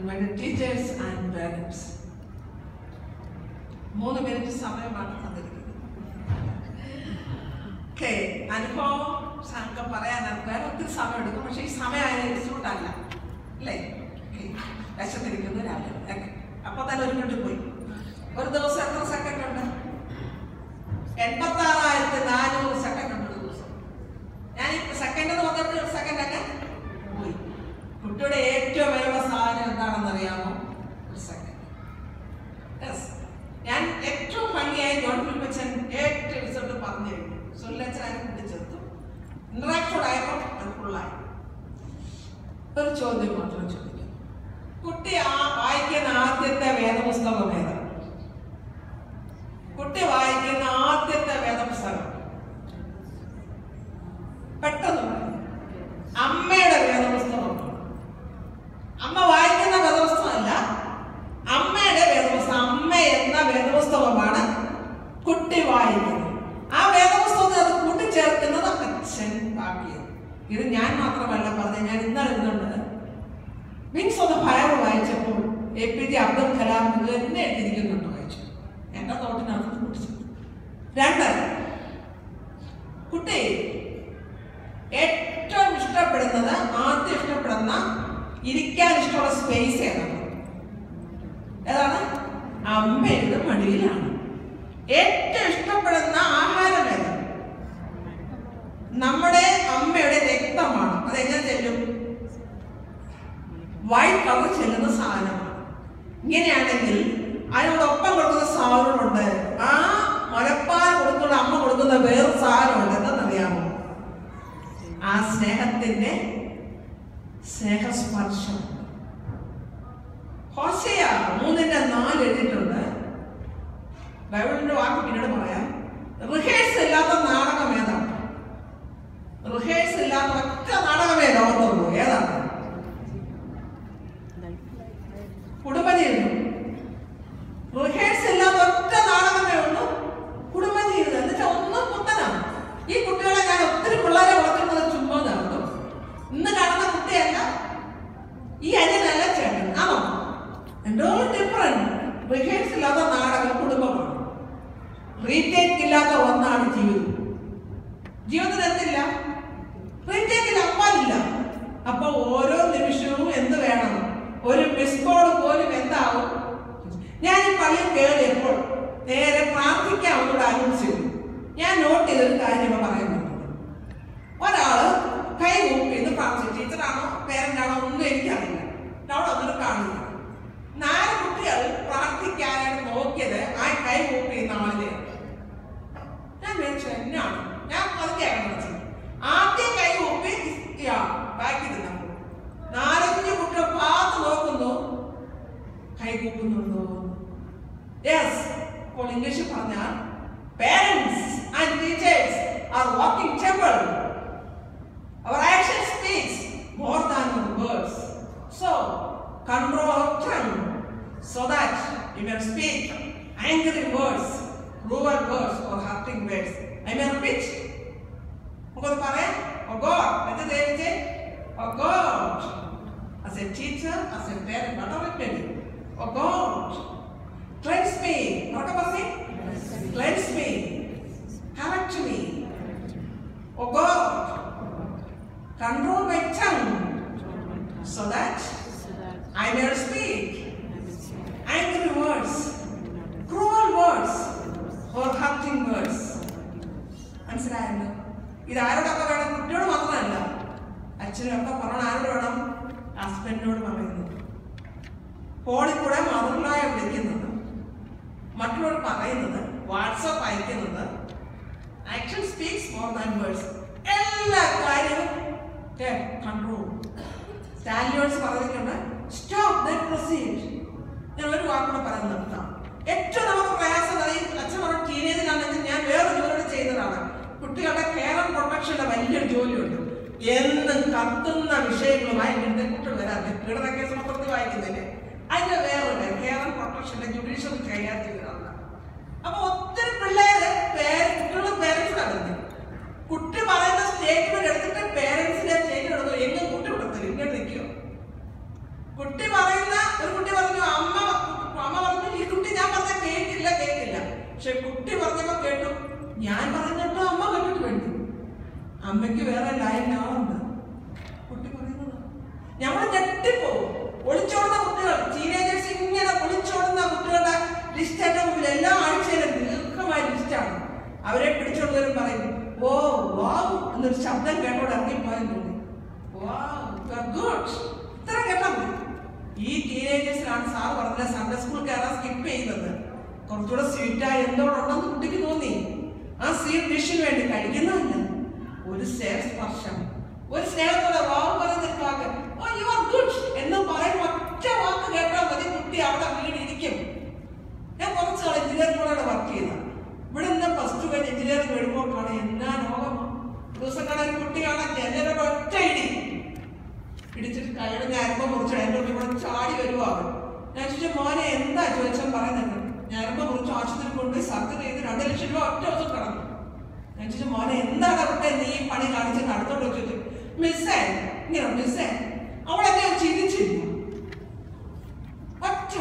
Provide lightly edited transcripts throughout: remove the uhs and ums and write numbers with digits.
invited teachers and parents. 3 minutes സമയമാണ് തന്നിരിക്കുന്നത്. Okay, അനുഭവം സംഘം പറയാനാണ് വേറെ ഒത്തിരി സമയം എടുക്കും. പക്ഷേ ഈ സമയം അതിന് ഇൻസ്റ്റിറ്റ്യൂട്ട് അല്ല അല്ലേ? വിശന്നിരിക്കുന്നു രാവിലെ. ഓക്കെ, അപ്പോൾ തന്നെ 1 മിനിറ്റ് പോയി. ഒരു ദിവസം എത്ര സെക്കൻഡ് ഉണ്ട്? 86,400 സെക്കൻഡ് ഉണ്ട് ഒരു ദിവസം. ഞാൻ ഈ സെക്കൻഡ് എന്ന് പറഞ്ഞപ്പോൾ സെക്കൻഡ് ഒക്കെ പോയി. കുട്ടിയുടെ ഏറ്റവും വിലയുള്ള സാധനം എന്താണെന്ന് അറിയാമോ? ഒരു സെക്കൻഡ്. ഞാൻ ഏറ്റവും ഭംഗിയായി ജോൺ ഫിലിപ്പച്ചൻ ഏറ്റവും റിസൾട്ട് പറഞ്ഞു കഴിഞ്ഞു. സുല്ലച്ചൻ അതിനെ കൂട്ടിച്ചേർത്തു. ഇന്ററാക്ഷൻ ആയപ്പോൾ അത് ഫുള്ളായി. ഒരു ചോദ്യം മാത്രം ചോദിക്കും. കുട്ടി വായിക്കുന്ന ആദ്യത്തെ വേദപുസ്തകം ഏതാണ്? കുട്ടി വായിക്കുന്ന ആദ്യത്തെ വേദപുസ്തകം പെട്ടെന്ന് അമ്മയുടെ വേദപുസ്തകമാണ്. അമ്മ വായിക്കുന്ന വേദപുസ്തകമല്ല, അമ്മയുടെ വേദപുസ്തകം. അമ്മ എന്ന വേദപുസ്തകമാണ് കുട്ടി വായിക്കുന്നത്. ആ വേദപുസ്തകത്തിൽ അത് കൂട്ടിച്ചേർക്കുന്നത് അച്ഛൻ ബാക്കിയത്. ഇത് ഞാൻ മാത്രമല്ല പറഞ്ഞത്. ഞാൻ ഇന്നലെ ഇരുന്നുണ്ട് വിങ്സ് ഓഫ് ദ ഫയർ വായിച്ചപ്പോൾ APJ അബ്ദുൽ കലാം ഇത് തന്നെ എഴുതിയിരിക്കുന്നുണ്ട്. വായിച്ചു എന്റെ തോട്ടിനകത്ത് കൂട്ടിച്ചേർത്തു. 2, കുട്ടി ഏറ്റവും ഇഷ്ടപ്പെടുന്നത്, ആദ്യം ഇഷ്ടപ്പെടുന്ന ഇരിക്കാൻ ഇഷ്ടമുള്ള സ്പേസ് ഏതാണ്? അമ്മയുടെ മടിയിലാണ്. ഏറ്റവും ഇഷ്ടപ്പെടുന്ന ആഹാരം ഏതാണ്? നമ്മുടെ അമ്മയുടെ രക്തമാണ്. അതെങ്ങനെ ചെല്ലും? വൈറ്റ് കളർ ചെല്ലുന്ന സാധനമാണ്. ഇങ്ങനെയാണെങ്കിൽ അതിനോടൊപ്പം കൊടുക്കുന്ന സാധനമുണ്ട്. ആ മുലപ്പാൽ കൊടുക്കുന്ന അമ്മ കൊടുക്കുന്ന വേറെ സാധനമുണ്ട്. എന്താണെന്നറിയാമോ? ആ സ്നേഹത്തിന്റെ സ്നേഹസ്പർശം. ഹോശേയ 3:4 എഴുതിയിട്ടുണ്ട്. ബൈബിളിന്റെ വാക്ക് പിന്നീട് പറയാം. റിഹേഴ്സ് ഇല്ലാത്ത നാടകം ഏതാണ്? റിഹേഴ്സ് ഇല്ലാത്ത ഒറ്റ നാടകമേ ലോകത്തുള്ളൂ. ഏതാണ്? കുടുംബജീവിതം. റിഹേഴ്സ് ഇല്ലാത്ത ഒറ്റ നാടകമേ ഉള്ളൂ, കുടുംബജീവിതം. എന്നിട്ട് ഒന്നും പുത്തനാണ്. ഈ കുട്ടികളെ ഞാൻ ഒത്തിരി പിള്ളേരെ വളർത്തുന്നത് ചുമ്മാ നടക്കും. ഇന്ന് കാണുന്ന കുട്ടിയല്ല, ഈ അനിയനല്ല ചേട്ടൻ. ആണോ? എന്തോ ഡിഫറൻറ്റ്. റിഹേഴ്സ് ഇല്ലാത്ത നാടകം കുടുംബമാണ്. റീടേക്ക് ഇല്ലാത്ത ഒന്നാണ് ജീവിതം. ജീവിതത്തിൽ എന്തില്ല? റീടേക്കിൽ അപ്പാലില്ല. അപ്പൊ ഓരോ നിമിഷവും എന്ത് വേണം? ഒരു മിസ് കോൾ പോലും എന്താവും? ഞാൻ ഈ പള്ളിയിൽ കയറിയപ്പോൾ നേരെ പ്രാർത്ഥിക്കാൻ അവരോട് ആലോചിച്ചു. ഞാൻ നോട്ട് ചെയ്തൊരു കാര്യം പറയുന്നുണ്ട്. ഒരാള് കൈ കൂപ്പി ഇത് പ്രാർത്ഥിച്ചു. ടീച്ചറാണോ പേരന്റാണോ ഒന്നും എനിക്കറിയില്ല. അവിടെ ഒന്നും കാണില്ല. 4 കുട്ടികൾ പ്രാർത്ഥിക്കാനായിട്ട് നോക്കിയത് ആ കൈ കൂപ്പി ആളിനെ. ഞാൻ വിളിച്ചു എന്നാണ്. ഞാൻ പതുക്കെയാണ് വിളിച്ചത്. ആദ്യം കൈ കൂപ്പി ബാക്കി നിന്നു. 4-5 കുട്ടികൾ പാത്ത് നോക്കുന്നു, കൈ കൂപ്പുന്നുണ്ടോ? യെസ്. അപ്പോൾ ഇംഗ്ലീഷിൽ പറഞ്ഞാൽ parents and teachers are walking temple. Our action speaks more than our words. So control our tongue so that you can speak angry words, cruel words or hurting words. I may repeat. Oh God, let us say, oh God, as a teacher, as a parent, not only parent. Oh God, cleanse me. What about me? Cleanse me. Correct me. Oh God, control my tongue so that I may speak angry words, cruel words, or hurting words. മനസ്സിലായല്ലോ? ഇത് ആരോടൊക്കെ വേണം? കുട്ടിയോട് മാത്രമല്ല, അച്ഛനൊക്കെ പറയണം. ആരോട് വേണം? ഹസ്ബൻഡിനോട് പറയുന്നത്. ഫോണിൽ കൂടെ മദറിലായ വിളിക്കുന്നത്, മറ്റുള്ളവർ പറയുന്നത്, വാട്സാപ്പ് അയക്കുന്നത്. Action speaks more than words. എല്ലാ കാര്യവും കൺട്രോൾ. സ്റ്റാലിയോൺസ് പറഞ്ഞിട്ടുണ്ട്, സ്റ്റോപ്പ് ദെൻ പ്രൊസീഡ്. ഞാൻ ഒരു വാക്കുകൂടെ പറയുന്നത് നിർത്താം. ഏറ്റവും നമുക്ക് പ്രയാസം അറിയും. അച്ഛൻ പറഞ്ഞ ടീനേജിലാണെങ്കിൽ ഞാൻ വേറെ ജോലി ചെയ്യുന്നതാണ്. കുട്ടികളുടെ കെയർ ആൻഡ് പ്രൊട്ടക്ഷന്റെ വലിയൊരു ജോലിയുണ്ട്. എന്ന് കത്തുന്ന വിഷയങ്ങളുമായി ഇങ്ങനത്തെ കുട്ടികൾ വരാതെ പീഡന കേസ് മൊത്തത്തിൽ വായിക്കുന്നില്ലേ? അതിന്റെ വേറെ കെയർ ആൻഡ് പ്രൊട്ടക്ഷന്റെ ജുഡീഷ്യൽ കൈകാര്യം ചെയ്യുന്നതാണ്. അപ്പൊ ഒത്തിരി പിള്ളേര് കുട്ടികളും പേരൻസിനാണ് വരുന്നത്. കുട്ടി പറയുന്ന സ്റ്റേറ്റ്മെന്റ് എടുത്തിട്ട് പേരൻസിനെ സ്റ്റേറ്റ്മെന്റ് എടുത്തു. എങ്ങും കുട്ടി വിടത്തില്ല, ഇങ്ങനെ നിൽക്കുമോ? കുട്ടി പറയുന്ന അമ്മയ്ക്ക് വേറെ ലൈനിലാണുണ്ട്. കുട്ടി പറയുന്നത് ഞമ്മൾ ഞെട്ടിപ്പോവും. ഒളിച്ചോടുന്ന കുട്ടികൾ, ടീനേജേഴ്സ് ഇങ്ങനെ ഒളിച്ചോടുന്ന കുട്ടികളുടെ ലിസ്റ്റ് എന്റെ മുമ്പിൽ എല്ലാ ആഴ്ചയിലും ദീർഘമായ ലിസ്റ്റാണ്. അവരെ പിടിച്ചോടുന്നവരും പറയും ഓ വാവ് എന്നൊരു ശബ്ദം കേട്ടോടെ ഇറങ്ങിപ്പോയെന്ന് തോന്നി. ഇത്ര കേട്ടാൽ മതി. ഈ ടീനേജേഴ്സിനാണ് സാർ പറഞ്ഞത് സൺഡേ സ്കൂൾ കയറാൻ സ്കിപ്പ് ചെയ്യുന്നത്. കുറച്ചുകൂടെ സ്വീറ്റായി എന്തോടുണ്ടെന്ന് കുട്ടിക്ക് തോന്നി. ആ സ്വീറ്റ് ഡിഷിന് വേണ്ടി കഴിക്കുന്നതല്ല, ഒരു സ്പർശം, ഒരു സ്നേഹത്തോടെ വാവ് പറയുന്ന വാക്ക് ഓ യു ആർ ഗുഡ് എന്ന് പറയുന്ന ഒറ്റ വാക്ക് കേട്ടാൽ മതി, കുട്ടി അവിടെ വീണിരിക്കും. ഞാൻ കുറച്ച് നാൾ എഞ്ചിനീയറിംഗ് കോളേജിൽ വർക്ക് ചെയ്ത. ഇവിടെ നിന്ന് +2 കഴിഞ്ഞ് എഞ്ചിനീയറിംഗ് വരുമ്പോൾ കാണാൻ എന്നാ ലോകം. ദിവസം കാണാൻ ഒരു കുട്ടി കാണാൻ ജനലൊരു ഒറ്റ ഇടിച്ചിട്ട് കൈയുടെ ഞരമ്പ് മുറിച്ചു എൻ്റെ ഇവിടെ ചാടി വരുവാ. ഞാൻ ചോദിച്ചു മോനെ എന്താ ചോദിച്ചാൽ പറയുന്നുണ്ട് ഞരമ്പ് മുറിച്ച് ആശുപത്രി കൊണ്ടുപോയി സർജറി ചെയ്ത് 2 ലക്ഷം രൂപ ഒറ്റ ദിവസം കടന്നു. ഞാൻ ചോദിച്ചു മോനെ എന്താണ് അവിടെ നീ പണി കാണിച്ചിട്ട് അടുത്തോട്ട് ചോദിച്ചു മിസ്സേ ഇങ്ങനെ മിസ്സേ അവളെന്നെ ചിരിച്ചില്ല. ഒറ്റ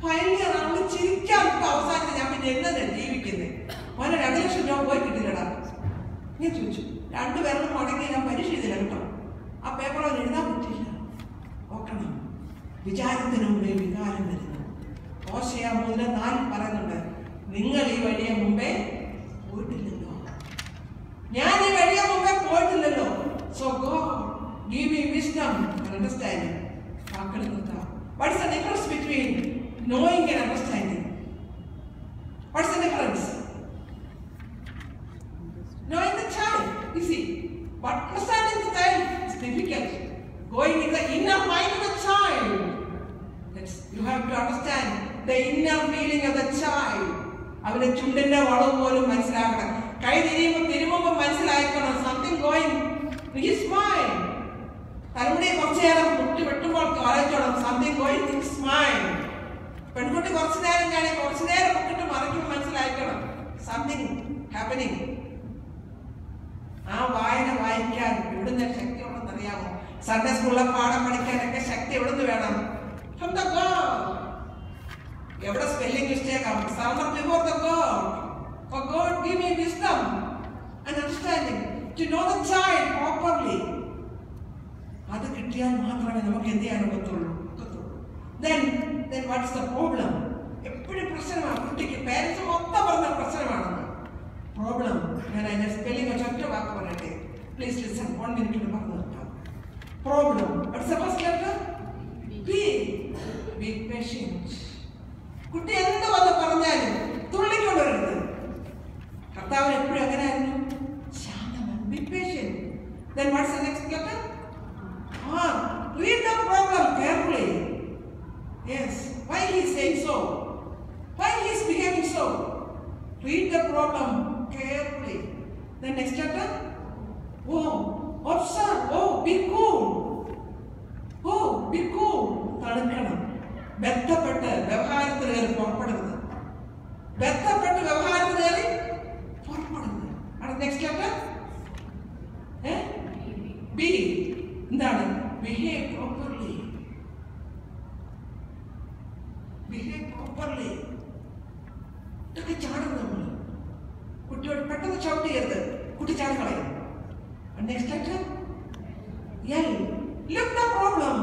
ഫൈനലി അവള് ചിരിക്കാൻ അവസാനത്തിൽ ഞാൻ പിന്നെ എന്നെ ജീവിക്കുന്നത് മോനെ 2 ലക്ഷം രൂപ പോയി കിട്ടില്ലടാ. ഞാൻ ചോദിച്ചു 2 പേരും മുടങ്ങി ഞാൻ പരീക്ഷ ചെയ്തില്ല കേട്ടോ. ആ പേപ്പർ അവൻ എഴുതാൻ പറ്റില്ല. നോക്കണം, വിചാരത്തിന് മുമ്പേ വികാരം വരുന്നു. ഹോശേയ 3:4 പറയുന്നുണ്ട് നിങ്ങൾ ഈ വഴിയെ മുമ്പേ പോയിട്ടില്ലല്ലോ, ഞാൻ ഈ വഴിയെ മുമ്പേ പോയിട്ടില്ലല്ലോ. So God give me wisdom and understanding. വാക്കുകൾ നിർത്താം. What is the difference between knowing and understanding? What is the difference? Knowing the child, you see, but understanding the child is difficult. Going in the inner mind of the child, you have to understand the inner feeling of the child. അവന്റെ ചുണ്ടിന്റെ വളവ് പോലും മനസ്സിലാക്കണം. കൈ തിരുമുമ്പോ മനസ്സിലാക്കണം something going in his mind. തലമുടി കുറച്ചു നേരം കുട്ടി വെട്ടുമ്പോൾ ആലോചിച്ചോണം something going in his mind. പെൺകുട്ടി കുറച്ചു നേരം ഞാൻ കുറച്ചു നേരം മുക്കിട്ട് മറിക്കുമ്പോൾ മനസ്സിലാക്കണം സംതിങ് ഹാപ്പനിങ്. ആ വായന വായിക്കാൻ എവിടുന്ന് ശക്തി ഉണ്ടെന്ന് അറിയാമോ? സൺഡേ സ്കൂളിലെ പാഠം പഠിക്കാനൊക്കെ ശക്തി എവിടുന്ന് വേണം? From the God. എവിടെ സ്പെല്ലിംഗ് മിസ്റ്റേക്ക് ആവും? Surrender before the God. For God give me wisdom and understanding to know the child properly. അത് കിട്ടിയാൽ മാത്രമേ നമുക്ക് എന്ത് ചെയ്യാൻ ഒക്കത്തുള്ളൂ. Then what is the problem? എപ്പോഴും പ്രശ്നമാണ് കുട്ടിക്ക്. പേരൻസ് മൊത്തം പറഞ്ഞ പ്രശ്നമാണെന്ന്. പ്രോബ്ലം ഞാൻ അതിന്റെ സ്പെല്ലിംഗ് ഒറ്റ വാക്ക് പറയട്ടെ. Please listen. 1 മിനിറ്റ് പറഞ്ഞു നിർത്താം. Problem what's the first letter? B. B patient. കുട്ടി എന്ത് വന്ന് പറഞ്ഞാലും തുള്ളിക്കൊണ്ടരുത്. കർത്താവിന് എപ്പോഴും അങ്ങനെയായിരുന്നു, ശാന്തമാണ്. B patient. Then what's the next letter? Read the problem carefully. Yes. Why he is saying so? Why he is behaving so? Read the problem carefully. The next chapter? Oh, observe. Oh, be cool. Oh, be cool. തടുക്കണം. ബന്ധപ്പെട്ട് വ്യവഹാരത്തിൽ കയറി പുറപ്പെടുന്നത്. ബന്ധപ്പെട്ട് വ്യവഹാരത്തിൽ കയറി പുറപ്പെടുന്നത്. അടുത്ത next chapter B. എന്താണ്? Behave properly. Behave properly. ഇതൊക്കെ ചാടും നമ്മൾ. കുട്ടിയോട് പെട്ടെന്ന് ഷൗട്ട് ചെയ്യരുത്, കുട്ടി ചാടി കളയും. Next letter L. Look the problem.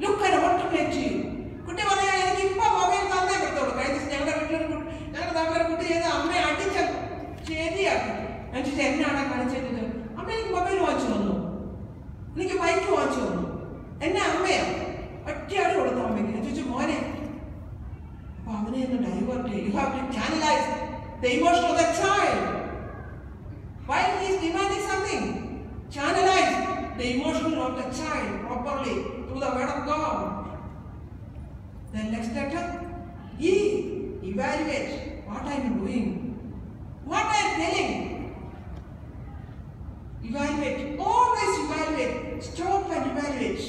Look at alternative. കുട്ടി പറയാ എനിക്ക് ഇപ്പൊ മൊബൈൽ തന്നേ പറ്റുള്ളൂ. കഴിഞ്ഞ ദിവസം ഞങ്ങളുടെ നാട്ടിലൊരു കുട്ടി ചെയ്ത് അമ്മയെ അടിച്ച ശരിയാക്കി. എന്നിട്ട് എന്നാണ് കാണിച്ചത്? അമ്മ എനിക്ക് മൊബൈൽ വാങ്ങിച്ചു തന്നു, എനിക്ക് ബൈക്ക് വാങ്ങിച്ചു തന്നു. എന്നെ അമ്മയാ ഒറ്റയാട് കൊടുത്തു അമ്മയ്ക്ക്. ഞാൻ ചോദിച്ചു മോനെ അപ്പൊ അവനെ ഒന്ന് ഡൈവേർട്ട് ചെയ്യും. You have to channelize the emotion of the child. While he is demanding something, channelize the emotion of the child properly through the word of God. Then next letter E. Evaluate what I am doing, what I am telling. Evaluate. Always evaluate. Stop and evaluate.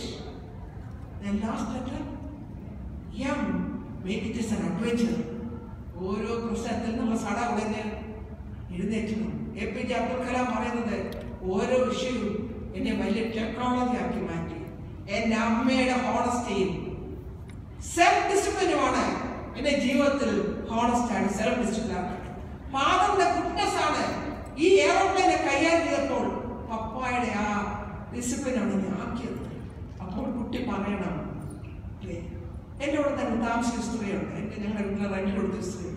Then last letter M. Make it as an adventure. ഓരോ പ്രശ്നത്തിൽ നമ്മൾ സട ഉടനെ എഴുന്നേറ്റണം. APJ Abdul Kalam പറയുന്നത് ഓരോ വിഷയവും എന്നെ വലിയ technology ആക്കി മാറ്റി. എൻ്റെ അമ്മയുടെ ഹോണസ്റ്റിയും സെൽഫ് ഡിസിപ്ലിനുമാണ് എന്റെ ജീവിതത്തിൽ ഹോണസ്റ്റ് ആണ്, സെൽഫ് ഡിസിപ്ലിൻ ആണ്. ഫാദറിന്റെ ഗുഡ്നെസ് ആണ് ഈ എയറോപ്ലെയിനെ കൈകാര്യം ചെയ്തപ്പോൾ പപ്പായുടെ ആ ഡിസിപ്ലിനാണ് ഞാൻ ആക്കിയത്. അപ്പോൾ കുട്ടി പറയണം, എൻ്റെ കൂടെ തന്നെ താമസിച്ച സ്ത്രീയുണ്ട്, എനിക്ക് ഞങ്ങളുടെ വീട്ടിലെ റെന്റ് കൊടുത്ത സ്ത്രീ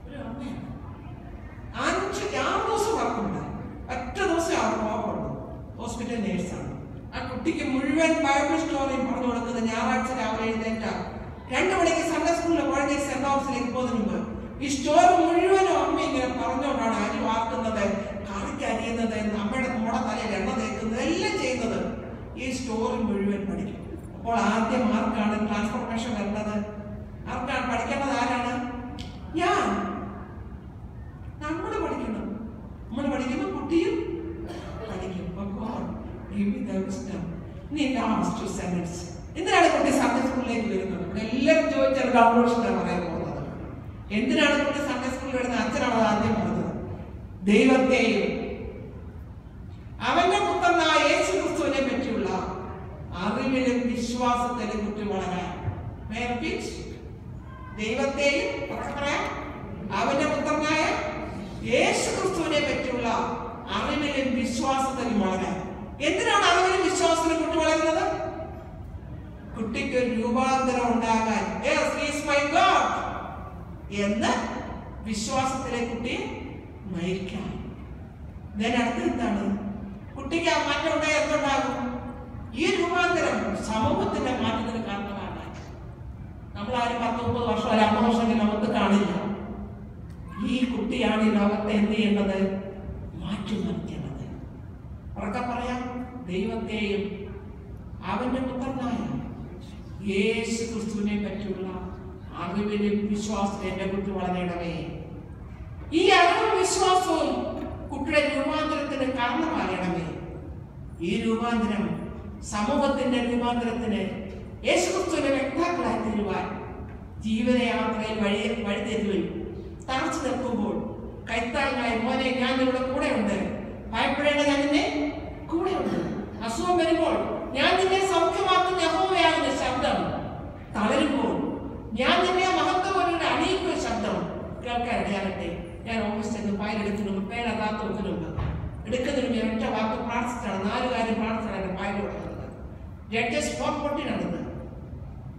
ഒരു അമ്മയാണ്. 5-6 ദിവസം വർക്കുണ്ട്. ഒറ്റ ദിവസം അവർ പോകപ്പെടുന്നു. ഹോസ്പിറ്റൽ നേഴ്സാണ്. ആ കുട്ടിക്ക് മുഴുവൻ ബൈബിൾ സ്റ്റോറിയും പറഞ്ഞു കൊടുക്കുന്നത് ഞായറാഴ്ച രാവിലെ എഴുന്നേറ്റ 2 മണിക്ക് സൺഡേ സ്കൂളിൽ കോളേജ് സെന്റ് ഹൗസിലേക്ക് പോകുന്നതിന് മുമ്പ് ഈ സ്റ്റോറി മുഴുവനും അമ്മ ഇങ്ങനെ പറഞ്ഞുകൊണ്ടാണ് അരി വാർക്കുന്നത്, കറിക്ക് അരിയുന്നത്, അമ്മയുടെ മോടെ തലയിൽ എണ്ണ തേക്കുന്നത്, എല്ലാം ചെയ്യുന്നത്. ഈ സ്റ്റോറി മുഴുവൻ പഠിക്കും. അപ്പോൾ ആദ്യം ആർക്കാണ് ട്രാൻസ്ഫോർമേഷൻ വരുന്നത്? ആർക്കാണ് പഠിക്കേണ്ടത്? ആരാണ്? ഞാൻ. നമ്മൾ പഠിക്കണം. നമ്മൾ പഠിക്കുമ്പോൾ കുട്ടിയും പഠിക്കും. എന്തിനാണ് കുട്ടി സൺഡേ സ്കൂളിലേക്ക് വരുന്നത്? എല്ലാവരും ചോദിച്ചാൽ കൺക്ലൂഷനാണ് പറയാൻ പോകുന്നത്. എന്തിനാണ് കുട്ടി സൺഡേ സ്കൂളിൽ വരുന്നത്? അച്ഛനാണ് ആദ്യം പറഞ്ഞത്. ദൈവത്തെയും അവന്റെ പുത്രനായ യേശു ക്രിസ്തുവിനെ പറ്റിയുള്ള അറിവിലും വിശ്വാസത്തിലും കുട്ടി വളരാൻ. ദൈവത്തെയും പറയാം, അവന്റെ പുത്രനായ യേശു ക്രിസ്തുവിനെ പറ്റിയുള്ള അറിവിലും വിശ്വാസത്തിലും വളരാൻ. എന്തിനാണ് അറിവിലും വിശ്വാസത്തിലും കുട്ടി വളരുന്നത്? കുട്ടിക്ക് ഒരു രൂപാന്തരം ഉണ്ടാകാൻ. എന്ന് വിശ്വാസത്തിലെ കുട്ടിയെ നയിക്കാൻ. അടുത്ത് എന്താണ്? കുട്ടിക്ക് ആ മാറ്റം ഉണ്ടായി എന്തുണ്ടാകും? ഈ രൂപാന്തരം സമൂഹത്തിന്റെ മാറ്റത്തിന് കാരണമാകാൻ. നമ്മളാരും 10-30 വർഷം അല്ല 50 വർഷം ലോകത്ത് കാണില്ല. ഈ കുട്ടിയാണ് ഈ ലോകത്തെ എന്ത് ചെയ്യേണ്ടത്? മാറ്റിമറിക്കേണ്ടത്. ഉറക്കെ പറയാം, ദൈവത്തെയും അവന്റെ പുത്രനായ യേശു ക്രിസ്തുവിനെ പറ്റിയുള്ള അറിവിലും വിശ്വാസത്തിലും എന്റെ കുട്ടി വളരണമേ. ഈ അറിവും വിശ്വാസവും കുട്ടിയുടെ രൂപാന്തരത്തിന് കാരണമാകണമേ. ഈ രൂപാന്തരം സമൂഹത്തിന്റെ രൂപാന്തരത്തിന് യേശുക്രിസ്തുവിന്റെ വ്യക്താക്കളായി തീരുവാൻ ജീവിതയാത്രയിൽ വഴിതെറ്റുവിൽ തറച്ചു നിൽക്കുമ്പോൾ കൈത്താങ്ങായി മോനെ ഞാൻ നിങ്ങളുടെ കൂടെയുണ്ട്, ഭയപ്പെടേണ്ട ഞാൻ നിന്നെ കൂടെയുണ്ട്. അസുഖം വരുമ്പോൾ ഞാൻ നിന്നെ സൗഖ്യമാക്കുന്ന യഹോവയാകുന്ന ശബ്ദം, തളരുമ്പോൾ ഞാൻ നിന്നെ മഹത്വപോലെ അണിയിക്കുന്ന ശബ്ദം കേൾക്കാൻ ഇടയാകട്ടെ. ഞാൻ ഓഫീസിൽ ഫയലെടുത്തിട്ടുണ്ട്, പേരതാത്തൊത്തിനുണ്ട് എടുക്കുന്നതിന് ഞാൻ ഒറ്റ വാക്ക് പ്രാർത്ഥിച്ചാണ്, 4 കാര്യം പ്രാർത്ഥിച്ചാണ് എൻ്റെ ഫയൽ കൊടുക്കുന്നത്. ജഡ്ജസ് 4:14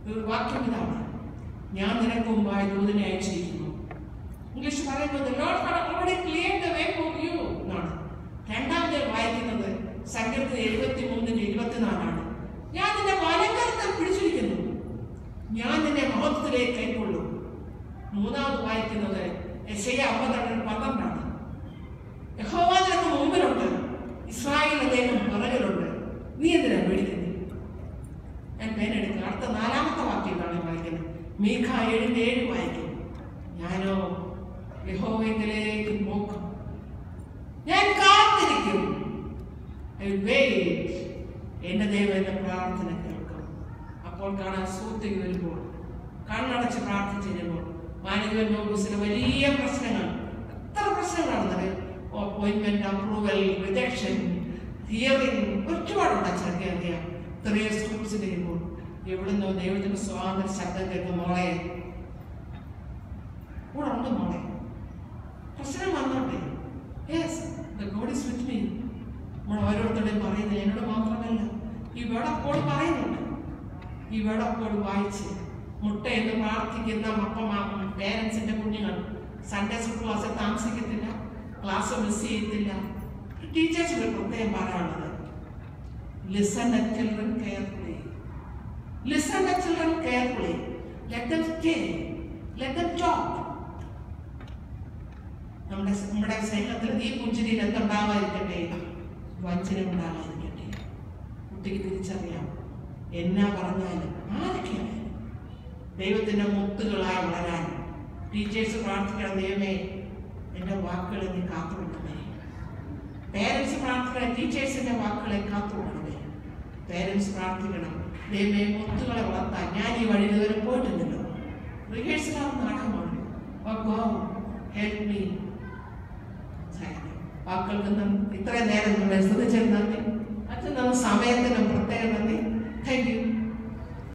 ഒരു വാക്യം ഇതാണ്, ഞാൻ നിനക്ക് മുമ്പായി ദൂതനെ അയച്ചിരിക്കുന്നു. ഇംഗ്ലീഷ് പറയുന്നത് Lord had already cleared the way for you എന്നാണ്. രണ്ടാമത് വായിക്കുന്നത് സങ്കീർത്തനം 73:24 ഞാൻ നിന്നെ വലങ്കരത്തിൽ പിടിച്ചിരിക്കുന്നു, ഞാൻ നിന്നെ മഹത്വത്തിലേക്ക് കൈക്കൊള്ളും. മൂന്നാമത് വായിക്കുന്നത് യെശയ്യാ 52:12 യഹോവ നിനക്ക് മുമ്പിലുണ്ട്, ഇസ്രായേൽ അദ്ദേഹം പുറകിലുണ്ട്, നീ എന്തിനാ പേടിക്കുന്നത്? ഞാൻ പേരെടുക്കുക. അടുത്ത 4ാമത്തെ വാക്യത്താണ് വായിക്കുന്നത്. മീഖ 7:7 വായിക്കും, ഞാനോ യഹോവയിലേക്ക് നോക്കും, ഞാൻ കാത്തിരിക്കും, എന്റെ ദൈവം എന്റെ പ്രാർത്ഥന കേൾക്കും. അപ്പോൾ കാണാൻ സൂത്തിക്ക് വരുമ്പോൾ കണ്ണടച്ച് പ്രാർത്ഥിച്ചിരുമ്പോൾ മാനവ നോബൂസിലെ വലിയ പ്രശ്നങ്ങൾ, എത്ര പ്രശ്നങ്ങളാണെന്നത്, അപ്പോയിന്റ്മെന്റ്, അപ്രൂവൽ, റിജക്ഷൻ, ഹിയറിംഗ്, ഒരുപാടുണ്ട്. ചെറിയ ചെറിയ സ്കൂൾസിൽ വരുമ്പോൾ എവിടുന്നോ ദൈവത്തിന്റെ സ്വാതന്ത്ര്യ ശബ്ദം കേൾക്കും, മോളെ കൂടെ ഉണ്ട്, മോളെ പ്രശ്നം വന്നോട്ടെ, yes the God is with me. നമ്മൾ ഓരോരുത്തരുടെയും പറയുന്നത് എന്നോട് മാത്രമല്ല, ഈ വേർഡ് ഓഫ് ഗോഡ് പറയുന്നുണ്ട്. ഈ വേർഡ് ഓഫ് ഗോഡ് വായിച്ച് മുട്ട എന്ന് പ്രാർത്ഥിക്കുന്ന പേരൻസിന്റെ കുഞ്ഞുങ്ങൾ സൺഡേ സ്കൂൾ ക്ലാസ്സിൽ താമസിക്കത്തില്ല, ക്ലാസ് മിസ് ചെയ്യത്തില്ല. ടീച്ചേഴ്സിന് പ്രത്യേകം പറയാനുള്ളത്, listen the children carefully, listen the children carefully, let them stay, let them talk. നമ്മുടെ സ്നേഹത്തിൽ ഈ പുഞ്ചിരിയിൽ എന്തുണ്ടാവാതിരിക്കട്ടെ? വഞ്ചന ഉണ്ടാകാതിരിക്കട്ടെ. കുട്ടിക്ക് തിരിച്ചറിയാം, എന്നാ പറഞ്ഞാലും ആരൊക്കെയായാലും ദൈവത്തിന്റെ മുത്തുകളായി വളരാൻ ടീച്ചേഴ്സ് പ്രാർത്ഥിക്കണം, ദൈവമേ എൻ്റെ വാക്കുകളെ നീ കാത്തുകൊള്ളണമേ. പേരൻസ് പ്രാർത്ഥിക്കണം, ടീച്ചേഴ്സിന്റെ വാക്കുകളെ കാത്തുകൊള്ളണമേ. പേരൻസ് പ്രാർത്ഥിക്കണം, ദൈവമേ മുത്തുകളെ വളർത്താൻ ഞാൻ ഈ വഴി ഇതുവരെ പോയിട്ടുണ്ടല്ലോ, റിഹേഴ്സലാവുന്ന നാടകമാണ്, ഹെൽപ്പ് മീ. വാക്കുകൾക്ക് ഇത്രയും നേരം ശ്രദ്ധിച്ചത് നന്ദി. അച്ഛൻ സമയത്തിനും പ്രത്യേകം നന്ദി. Thank you.